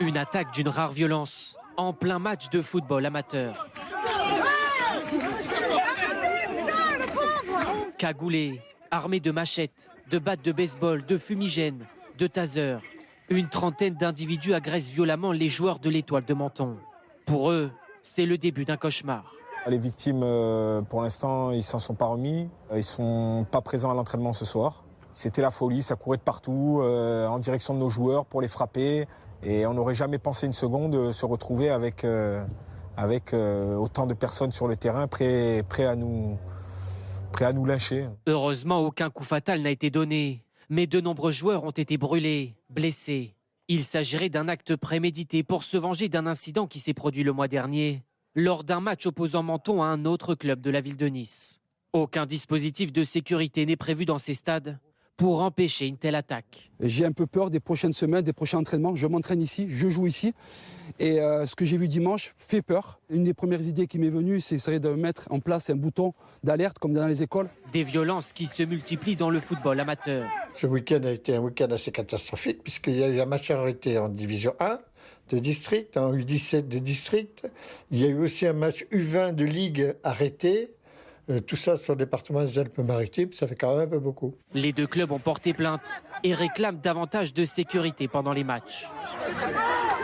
Une attaque d'une rare violence, en plein match de football amateur. Cagoulés, armés de machettes, de battes de baseball, de fumigènes, de tasers. Une trentaine d'individus agressent violemment les joueurs de l'Étoile de Menton. Pour eux, c'est le début d'un cauchemar. Les victimes, pour l'instant, ils s'en sont pas remis. Ils ne sont pas présents à l'entraînement ce soir. C'était la folie, ça courait de partout, en direction de nos joueurs pour les frapper. Et on n'aurait jamais pensé une seconde se retrouver avec autant de personnes sur le terrain prêts à nous lyncher. Heureusement, aucun coup fatal n'a été donné. Mais de nombreux joueurs ont été brûlés, blessés. Il s'agirait d'un acte prémédité pour se venger d'un incident qui s'est produit le mois dernier, lors d'un match opposant Menton à un autre club de la ville de Nice. Aucun dispositif de sécurité n'est prévu dans ces stades pour empêcher une telle attaque. J'ai un peu peur des prochaines semaines, des prochains entraînements. Je m'entraîne ici, je joue ici. Et ce que j'ai vu dimanche fait peur. Une des premières idées qui m'est venue, ce serait de mettre en place un bouton d'alerte comme dans les écoles. Des violences qui se multiplient dans le football amateur. Ce week-end a été un week-end assez catastrophique puisqu'il y a eu un match arrêté en division 1 de district, en U17 de district. Il y a eu aussi un match U20 de ligue arrêté. Tout ça sur le département des Alpes-Maritimes, ça fait quand même un peu beaucoup. Les deux clubs ont porté plainte et réclament davantage de sécurité pendant les matchs.